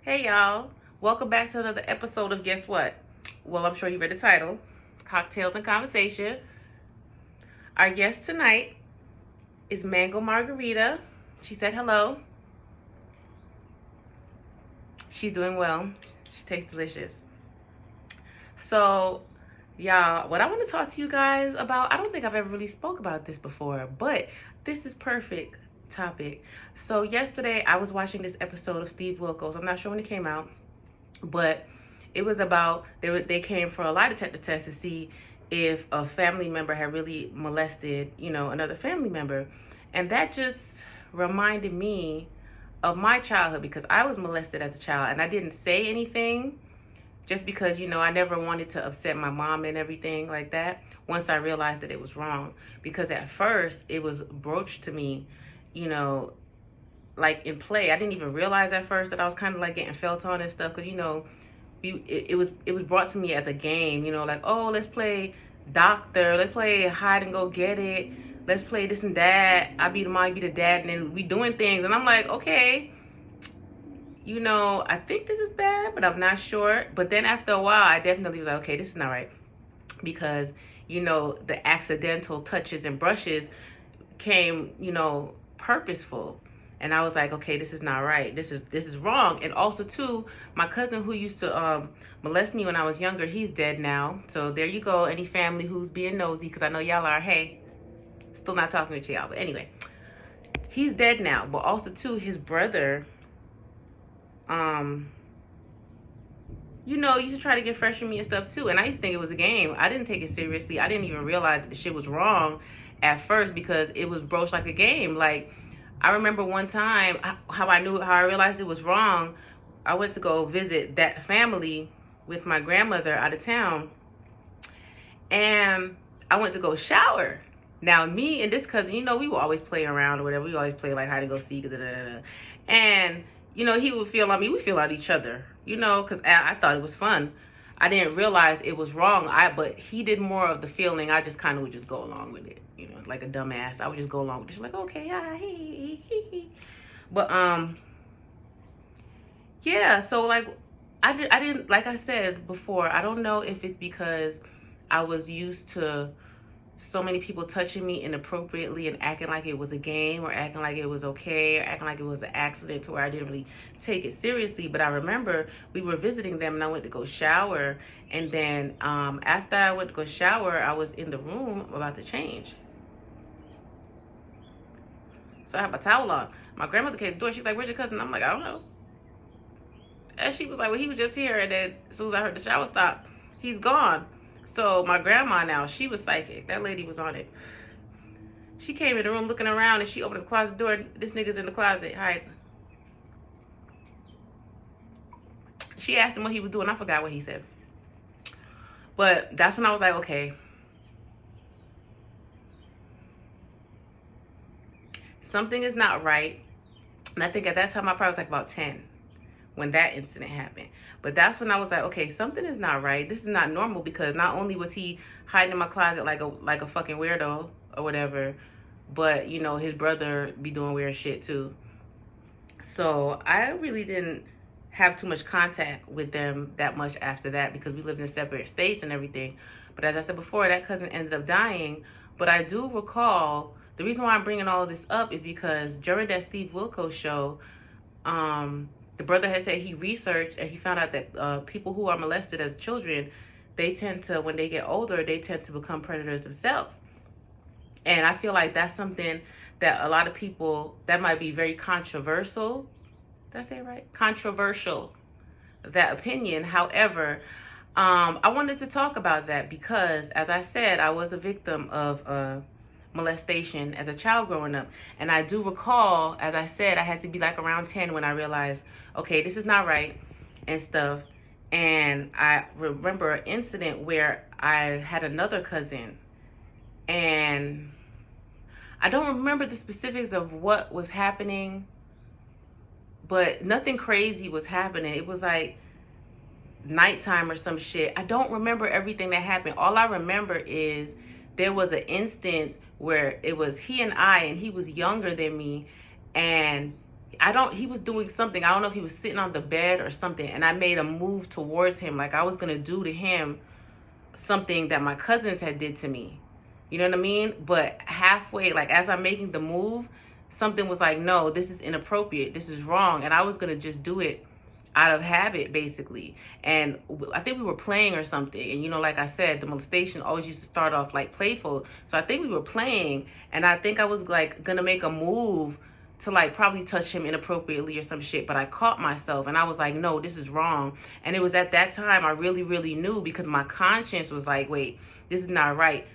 Hey y'all, welcome back to another episode of Guess What? Well, I'm sure you read the title, Cocktails and Conversation. Our guest tonight is Mango Margarita. She said hello. She's doing well. She tastes delicious. So, y'all, what I want to talk to you guys about, I don't think I've ever really spoke about this before, but this is perfect topic. So yesterday I was watching this episode of Steve Wilkos. I'm not sure when it came out, but it was about they came for a lie detector test to see if a family member had really molested, another family member. And that just reminded me of my childhood because I was molested as a child and I didn't say anything just because, I never wanted to upset my mom and everything like that once I realized that it was wrong. Because at first it was broached to me, you know, like in play. I didn't even realize at first that I was kind of like getting felt on and stuff because, it was brought to me as a game, like, oh, let's play doctor, let's play hide and go get it, let's play this and that. I be the mom, you be the dad, and then we doing things. And I'm like, okay, I think this is bad, but I'm not sure. But then after a while, I definitely was like, okay, this is not right. Because, the accidental touches and brushes came, purposeful. And I was like, okay, this is not right. This is wrong. And also too, my cousin who used to molest me when I was younger, he's dead now. So there you go. Any family who's being nosy, because I know y'all are, hey, still not talking to y'all. But anyway, he's dead now. But also too, his brother, used to try to get fresh with me and stuff too. And I used to think it was a game. I didn't take it seriously. I didn't even realize that the shit was wrong at first because it was broached like a game. Like, I remember one time how I realized it was wrong. I went to go visit that family with my grandmother out of town. And I went to go shower. Now, me and this cousin, we would always play around or whatever. We always play like hide and go seek. And, he would feel on me. We feel on each other, because I thought it was fun. I didn't realize it was wrong. But he did more of the feeling. I just kind of would just go along with it, like a dumbass. I would just go along with it. She's like, okay, yeah, hey. But yeah. So like, I didn't like I said before. I don't know if it's because I was used to so many people touching me inappropriately and acting like it was a game or acting like it was okay or acting like it was an accident to where I didn't really take it seriously. But I remember we were visiting them and I went to go shower. And then after I went to go shower, I was in the room about to change. So I had my towel on. My grandmother came to the door. She's like, where's your cousin? I'm like, I don't know. And she was like, well, he was just here. And then as soon as I heard the shower stop, he's gone. So my grandma now, she was psychic. That lady was on it. She came in the room looking around and she opened the closet door. This nigga's in the closet hiding. She asked him what he was doing. I forgot what he said. But that's when I was like, okay. Something is not right. And I think at that time I probably was like about 10 when that incident happened. But that's when I was like, okay, something is not right. This is not normal because not only was he hiding in my closet like a fucking weirdo or whatever, but his brother be doing weird shit too. So I really didn't have too much contact with them that much after that because we lived in separate states and everything. But as I said before, that cousin ended up dying. But I do recall, the reason why I'm bringing all of this up is because during that Steve Wilkos show, the brother had said he researched and he found out that people who are molested as children, they tend to, when they get older, they tend to become predators themselves. And I feel like that's something that a lot of people, that might be very controversial. Did I say it right? Controversial, that opinion. However, I wanted to talk about that because, as I said, I was a victim of molestation as a child growing up. And I do recall, as I said, I had to be like around 10 when I realized, okay, this is not right and stuff. And I remember an incident where I had another cousin and I don't remember the specifics of what was happening, but nothing crazy was happening. It was like nighttime or some shit. I don't remember everything that happened. All I remember is there was an instance where it was he and he was younger than me, and he was doing something. I don't know if he was sitting on the bed or something, and I made a move towards him like I was gonna do to him something that my cousins had did to me. You know what I mean? But halfway, like as I'm making the move, something was like, no, this is inappropriate. This is wrong. And I was going to just do it out of habit, basically. And I think we were playing or something. And, you know, like I said, the molestation always used to start off like playful. So I think we were playing, and I think I was like going to make a move to like probably touch him inappropriately or some shit, but I caught myself and I was like, no, this is wrong. And it was at that time I really, really knew, because my conscience was like, wait, this is not right.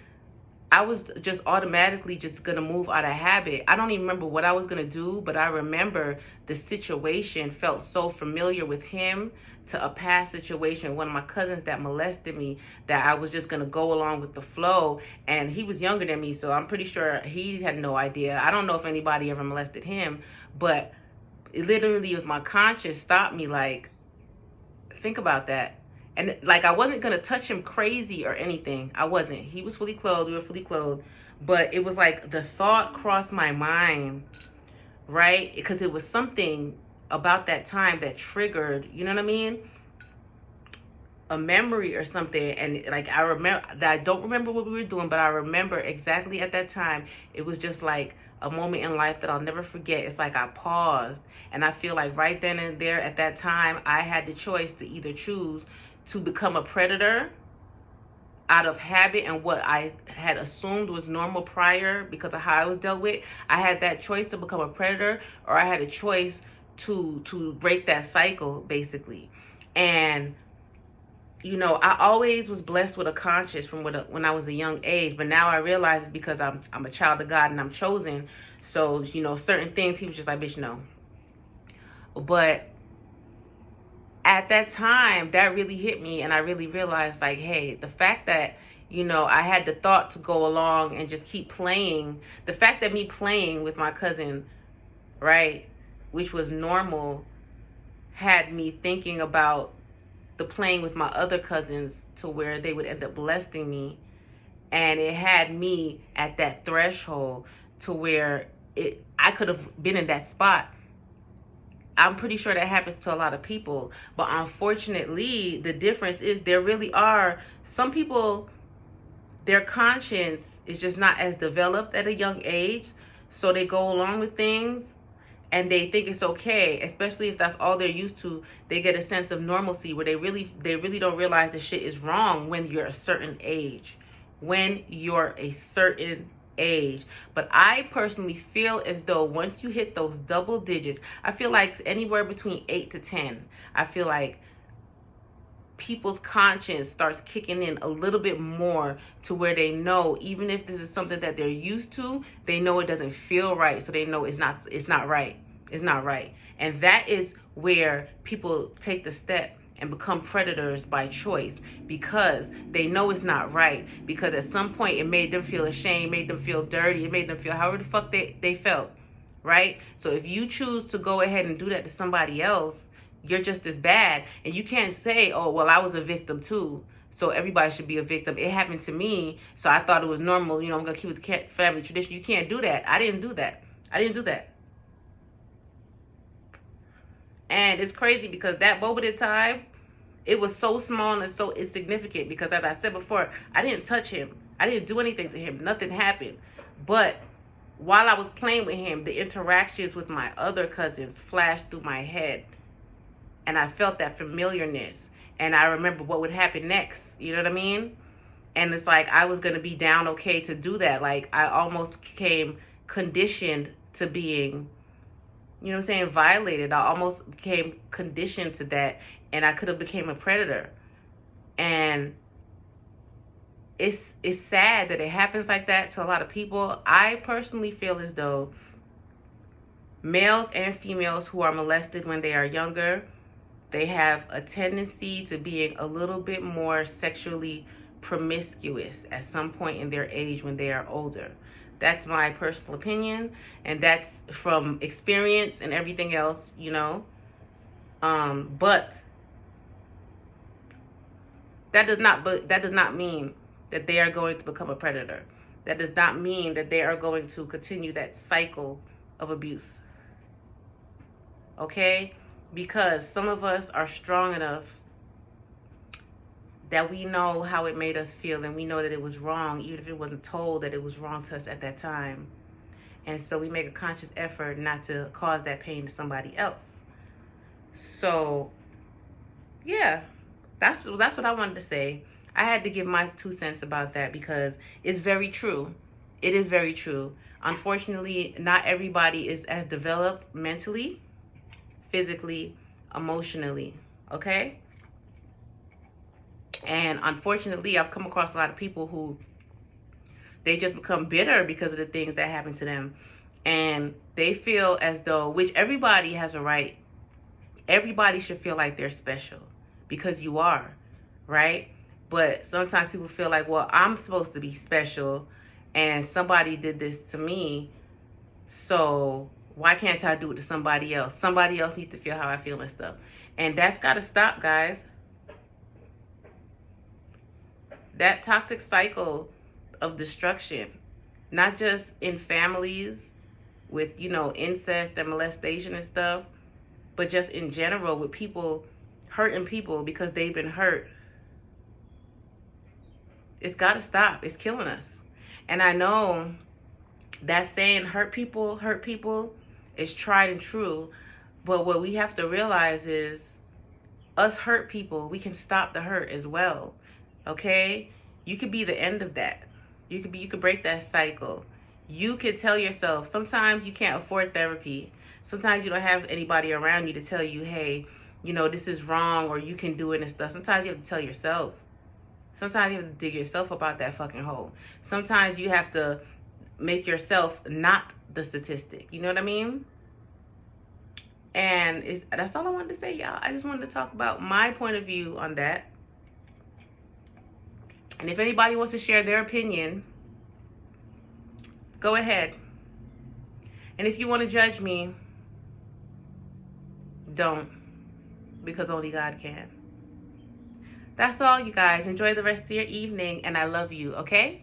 I was just automatically just gonna move out of habit. I don't even remember what I was gonna do, but I remember the situation felt so familiar with him, to a past situation, one of my cousins that molested me, that I was just gonna go along with the flow. And he was younger than me, so I'm pretty sure he had no idea. I don't know if anybody ever molested him, but it literally was my conscience stopped me, like, think about that. And like, I wasn't gonna touch him crazy or anything. I wasn't. He was fully clothed. We were fully clothed. But it was like the thought crossed my mind, right? Because it was something about that time that triggered, you know what I mean? A memory or something. And like, I remember that I don't remember what we were doing, but I remember exactly at that time, it was just like a moment in life that I'll never forget. It's like I paused, and I feel like right then and there at that time, I had the choice to either choose to become a predator out of habit and what I had assumed was normal prior because of how I was dealt with. I had that choice to become a predator, or I had a choice to break that cycle, basically. And you know, I always was blessed with a conscience from when I was a young age, but now I realize it's because I'm a child of God and I'm chosen. So, you know, certain things he was just like, bitch, no. But at that time, that really hit me, and I really realized, like, hey, the fact that, you know, I had the thought to go along and just keep playing, the fact that me playing with my cousin, right, which was normal, had me thinking about the playing with my other cousins to where they would end up molesting me. And it had me at that threshold to where I could have been in that spot. I'm pretty sure that happens to a lot of people. But unfortunately, the difference is there really are some people, their conscience is just not as developed at a young age. So they go along with things and they think it's okay, especially if that's all they're used to. They get a sense of normalcy where they really don't realize the shit is wrong when you're a certain age. When you're a certain age. But I personally feel as though once you hit those double digits, I feel like anywhere between 8 to 10, I feel like people's conscience starts kicking in a little bit more to where they know, even if this is something that they're used to, they know it doesn't feel right. So they know it's not right. It's not right. And that is where people take the step and become predators by choice, because they know it's not right, because at some point it made them feel ashamed, made them feel dirty, it made them feel however the fuck they felt, right? So if you choose to go ahead and do that to somebody else, you're just as bad. And you can't say, oh, well, I was a victim too, so everybody should be a victim. It happened to me, so I thought it was normal. You know, I'm going to keep the family tradition. You can't do that. I didn't do that. And it's crazy because that moment in time, it was so small and so insignificant because, as I said before, I didn't touch him. I didn't do anything to him. Nothing happened. But while I was playing with him, the interactions with my other cousins flashed through my head. And I felt that familiarness. And I remember what would happen next. You know what I mean? And it's like I was going to be down okay to do that. Like I almost became conditioned to being, you know what I'm saying, violated. I almost became conditioned to that. And I could have became a predator. And it's sad that it happens like that to a lot of people. I personally feel as though males and females who are molested when they are younger, they have a tendency to being a little bit more sexually promiscuous at some point in their age when they are older. That's my personal opinion, and that's from experience and everything else, you know. But that does not mean that they are going to become a predator. That does not mean that they are going to continue that cycle of abuse. okay? Because some of us are strong enough that we know how it made us feel, and we know that it was wrong, even if it wasn't told that it was wrong to us at that time. And so we make a conscious effort not to cause that pain to somebody else. So, yeah, that's what I wanted to say. I had to give my 2 cents about that because it's very true. It is very true. Unfortunately, not everybody is as developed mentally, physically, emotionally, okay? And unfortunately, I've come across a lot of people who they just become bitter because of the things that happen to them. And they feel as though, which everybody has a right, everybody should feel like they're special because you are, right? But sometimes people feel like, well, I'm supposed to be special and somebody did this to me, so why can't I do it to somebody else? Somebody else needs to feel how I feel and stuff. And that's got to stop, guys. That toxic cycle of destruction, not just in families with, incest and molestation and stuff, but just in general with people hurting people because they've been hurt. It's got to stop. It's killing us. And I know that saying hurt people is tried and true. But what we have to realize is us hurt people, we can stop the hurt as well. Okay? You could be the end of that. You could break that cycle. You could tell yourself, sometimes you can't afford therapy. Sometimes you don't have anybody around you to tell you, hey, this is wrong or you can do it and stuff. Sometimes you have to tell yourself. Sometimes you have to dig yourself up out that fucking hole. Sometimes you have to make yourself not the statistic. You know what I mean? And that's all I wanted to say, y'all. I just wanted to talk about my point of view on that. And if anybody wants to share their opinion, go ahead. And if you want to judge me, don't. Because only God can. That's all, you guys. Enjoy the rest of your evening, and I love you, okay?